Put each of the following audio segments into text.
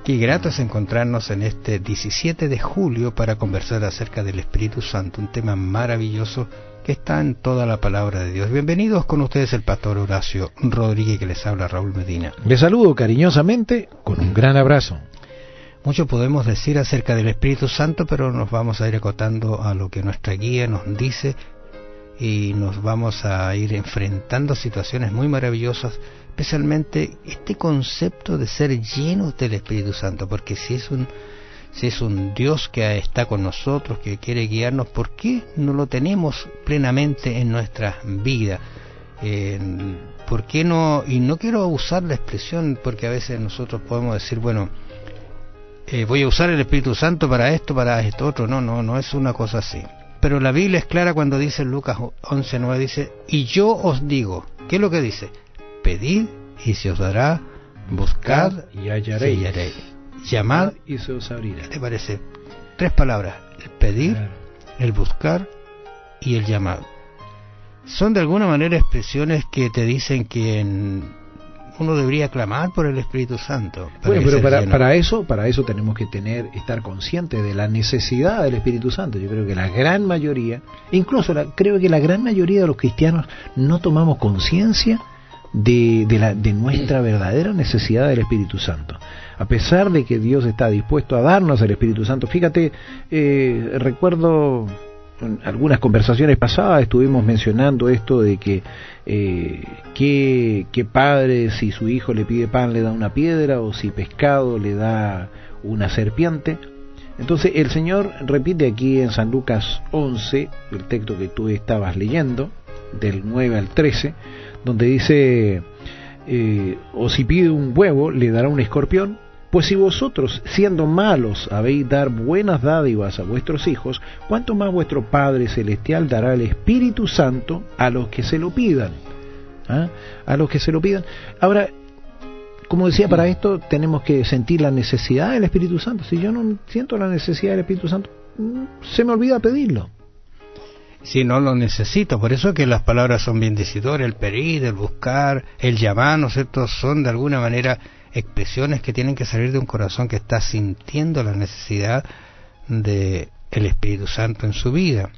Qué grato es encontrarnos en este 17 de julio para conversar acerca del Espíritu Santo, un tema maravilloso que está en toda la palabra de Dios. Bienvenidos con ustedes el pastor Horacio Rodríguez, que les habla Raúl Medina. Les saludo cariñosamente con un gran abrazo. Mucho podemos decir acerca del Espíritu Santo, pero nos vamos a ir acotando a lo que nuestra guía nos dice y nos vamos a ir enfrentando situaciones muy maravillosas, especialmente este concepto de ser llenos del Espíritu Santo, porque si es un Dios que está con nosotros, que quiere guiarnos, ¿por qué no lo tenemos plenamente en nuestra vida? ¿Por qué no? Y no quiero usar la expresión, porque a veces nosotros podemos decir, bueno, voy a usar el Espíritu Santo para esto otro. No es una cosa así. Pero la Biblia es clara cuando dice en Lucas 11:9, dice, y yo os digo, ¿qué es lo que dice? Pedid y se os dará, buscad y hallaréis, llamad y se os abrirá. ¿Qué te parece? 3 palabras: el pedir, el buscar y el llamar. Son de alguna manera expresiones que te dicen que uno debería clamar por el Espíritu Santo. Bueno, pero para eso tenemos que estar conscientes de la necesidad del Espíritu Santo. Yo creo que la gran mayoría, creo que la gran mayoría de los cristianos no tomamos conciencia de nuestra verdadera necesidad del Espíritu Santo. A pesar de que Dios está dispuesto a darnos el Espíritu Santo, fíjate, recuerdo en algunas conversaciones pasadas estuvimos mencionando esto de que qué padre, si su hijo le pide pan le da una piedra, o si pescado le da una serpiente. Entonces el Señor repite aquí en San Lucas 11, el texto que tú estabas leyendo, del 9 al 13, donde dice, o si pide un huevo le dará un escorpión. Pues si vosotros, siendo malos, habéis dar buenas dádivas a vuestros hijos, ¿cuánto más vuestro Padre Celestial dará el Espíritu Santo a los que se lo pidan? A los que se lo pidan. Ahora, como decía, para esto tenemos que sentir la necesidad del Espíritu Santo. Si yo no siento la necesidad del Espíritu Santo, se me olvida pedirlo. Si no lo necesito, por eso que las palabras son bien decidoras: el pedir, el buscar, el llamar, ¿no es cierto? Son de alguna manera expresiones que tienen que salir de un corazón que está sintiendo la necesidad de el Espíritu Santo en su vida.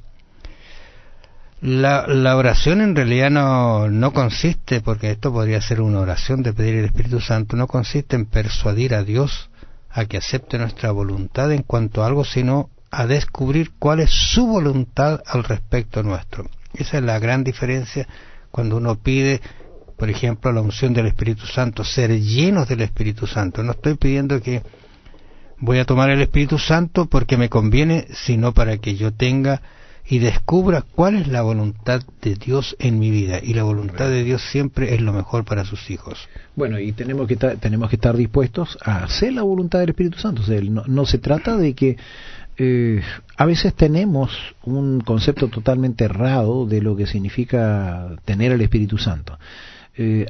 La oración en realidad no consiste, porque esto podría ser una oración de pedir el Espíritu Santo, no consiste en persuadir a Dios a que acepte nuestra voluntad en cuanto a algo, sino a descubrir cuál es su voluntad al respecto nuestro. Esa es la gran diferencia cuando uno pide, por ejemplo, la unción del Espíritu Santo, ser llenos del Espíritu Santo. No estoy pidiendo que voy a tomar el Espíritu Santo porque me conviene, sino para que yo tenga y descubra cuál es la voluntad de Dios en mi vida. Y la voluntad de Dios siempre es lo mejor para sus hijos. Bueno, y tenemos que estar dispuestos a hacer la voluntad del Espíritu Santo. O sea, no se trata de que a veces tenemos un concepto totalmente errado de lo que significa tener el Espíritu Santo.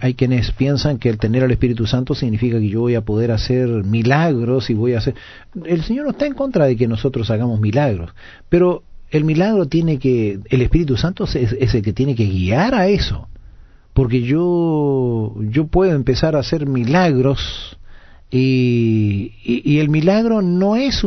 Hay quienes piensan que el tener al Espíritu Santo significa que yo voy a poder hacer milagros y voy a hacer... El Señor no está en contra de que nosotros hagamos milagros, pero el milagro el Espíritu Santo es el que tiene que guiar a eso, porque yo puedo empezar a hacer milagros y el milagro no es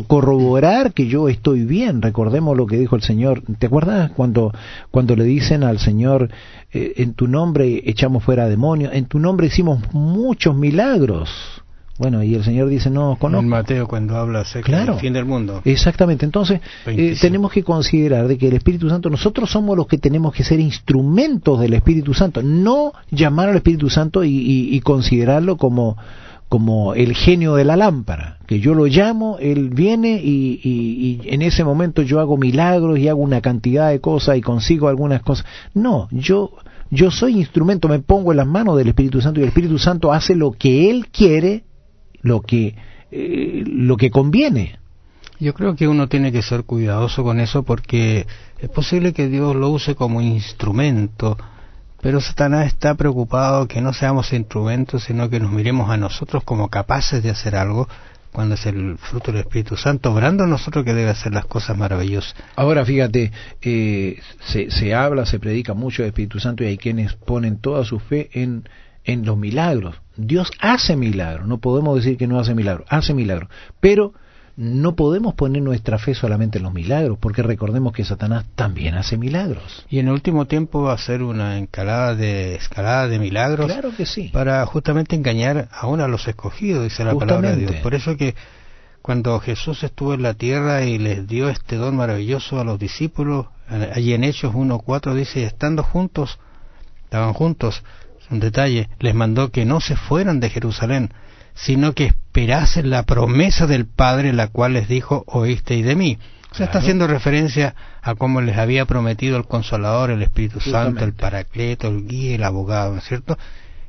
corroborar que yo estoy bien. Recordemos lo que dijo el Señor. ¿Te acuerdas cuando le dicen al Señor, en tu nombre echamos fuera demonios, en tu nombre hicimos muchos milagros? Bueno, y el Señor dice, no os conozco. En Mateo, cuando habla acerca del fin del mundo. Exactamente. Entonces, tenemos que considerar de que el Espíritu Santo, nosotros somos los que tenemos que ser instrumentos del Espíritu Santo, no llamar al Espíritu Santo y considerarlo como el genio de la lámpara, que yo lo llamo, él viene y en ese momento yo hago milagros y hago una cantidad de cosas y consigo algunas cosas. No, yo soy instrumento, me pongo en las manos del Espíritu Santo y el Espíritu Santo hace lo que él quiere, lo que conviene. Yo creo que uno tiene que ser cuidadoso con eso, porque es posible que Dios lo use como instrumento, pero Satanás está preocupado que no seamos instrumentos, sino que nos miremos a nosotros como capaces de hacer algo, cuando es el fruto del Espíritu Santo obrando en nosotros que debe hacer las cosas maravillosas. Ahora fíjate, se predica mucho del Espíritu Santo y hay quienes ponen toda su fe en en los milagros. Dios hace milagros, no podemos decir que no hace milagros, hace milagros, pero no podemos poner nuestra fe solamente en los milagros, porque recordemos que Satanás también hace milagros. Y en el último tiempo va a ser una escalada de milagros. Claro que sí. Para justamente engañar aún a los escogidos, dice la palabra de Dios. Por eso que cuando Jesús estuvo en la tierra y les dio este don maravilloso a los discípulos, allí en Hechos 1:4 dice, estaban juntos, un detalle, les mandó que no se fueran de Jerusalén, sino que esperasen la promesa del Padre, la cual les dijo, oísteis de mí. O sea, está haciendo referencia a cómo les había prometido el Consolador, el Espíritu Santo, el Paracleto, el Guía, el Abogado, ¿no es cierto?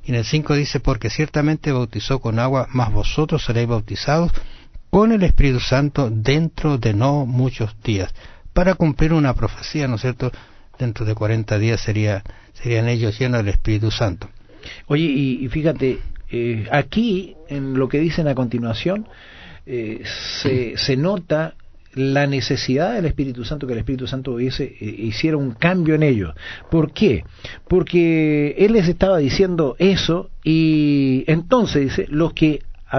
Y en el 5 dice, porque ciertamente bautizó con agua, mas vosotros seréis bautizados con el Espíritu Santo dentro de no muchos días, para cumplir una profecía, ¿no es cierto? Dentro de 40 días serían ellos llenos del Espíritu Santo. Oye, y fíjate, aquí, en lo que dicen a continuación, se nota la necesidad del Espíritu Santo, que el Espíritu Santo hiciera un cambio en ellos. ¿Por qué? Porque Él les estaba diciendo eso, y entonces, dice, los que se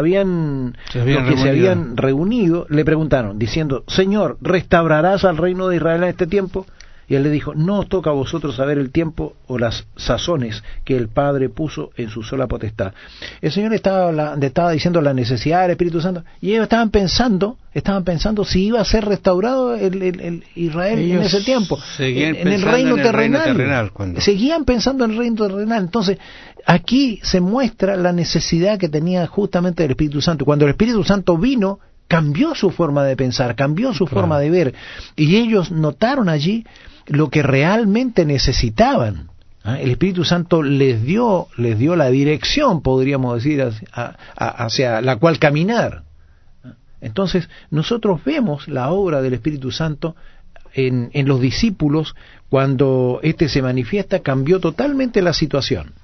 habían reunido le preguntaron, diciendo, Señor, ¿restaurarás al reino de Israel en este tiempo? Y él le dijo, no os toca a vosotros saber el tiempo o las sazones que el Padre puso en su sola potestad. El Señor estaba diciendo la necesidad del Espíritu Santo, y ellos estaban pensando si iba a ser restaurado el Israel en ese tiempo, en el reino terrenal. Seguían pensando en el reino terrenal. Entonces, aquí se muestra la necesidad que tenía justamente del Espíritu Santo. Cuando el Espíritu Santo vino, cambió su forma de pensar, cambió su forma de ver, y ellos notaron allí lo que realmente necesitaban. El Espíritu Santo les dio la dirección, podríamos decir, hacia la cual caminar. Entonces, nosotros vemos la obra del Espíritu Santo en los discípulos. Cuando éste se manifiesta, cambió totalmente la situación.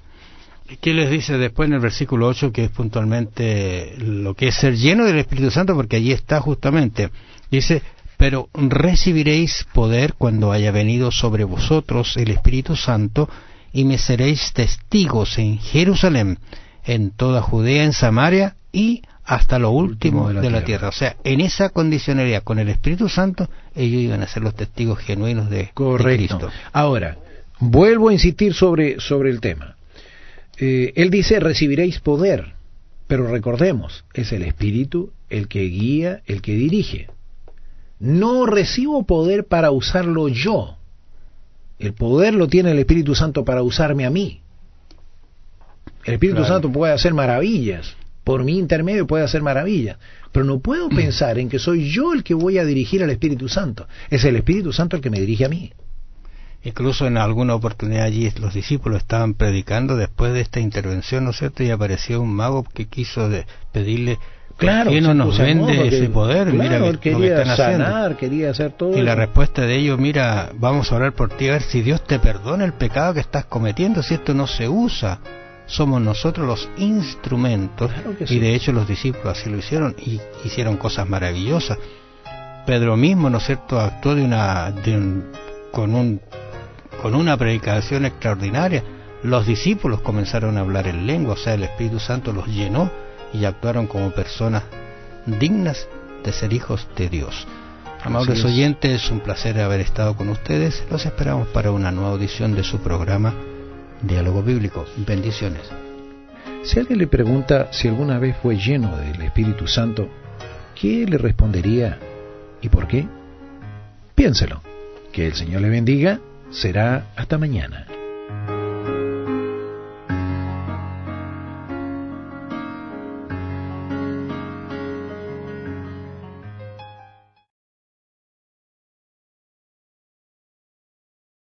¿Qué les dice después en el versículo 8, que es puntualmente lo que es ser lleno del Espíritu Santo? Porque allí está justamente, dice, pero recibiréis poder cuando haya venido sobre vosotros el Espíritu Santo, y me seréis testigos en Jerusalén, en toda Judea, en Samaria y hasta lo último de la tierra. O sea, en esa condicionalidad, con el Espíritu Santo, ellos iban a ser los testigos genuinos de Cristo. Ahora, vuelvo a insistir sobre el tema. Él dice, recibiréis poder, pero recordemos, es el Espíritu el que guía, el que dirige. No recibo poder para usarlo yo. El poder lo tiene el Espíritu Santo para usarme a mí. El Espíritu Santo puede hacer maravillas, por mi intermedio puede hacer maravillas, pero no puedo pensar en que soy yo el que voy a dirigir al Espíritu Santo. Es el Espíritu Santo el que me dirige a mí. Incluso en alguna oportunidad allí los discípulos estaban predicando después de esta intervención, ¿no es cierto? Y apareció un mago que quiso pedirle, ¿por qué no nos vende ese poder? Mira él quería sanar, quería hacer todo. Y la respuesta de ellos, mira, vamos a orar por ti, a ver si Dios te perdona el pecado que estás cometiendo, si esto no se usa. Somos nosotros los instrumentos. Claro que sí. Y de hecho los discípulos así lo hicieron, y hicieron cosas maravillosas. Pedro mismo, ¿no es cierto?, actuó con una predicación extraordinaria. Los discípulos comenzaron a hablar en lengua, o sea, el Espíritu Santo los llenó y actuaron como personas dignas de ser hijos de Dios. Amables oyentes, un placer haber estado con ustedes. Los esperamos para una nueva audición de su programa Diálogo Bíblico. Bendiciones. Si alguien le pregunta si alguna vez fue lleno del Espíritu Santo, ¿qué le respondería y por qué? Piénselo. Que el Señor le bendiga. Será hasta mañana.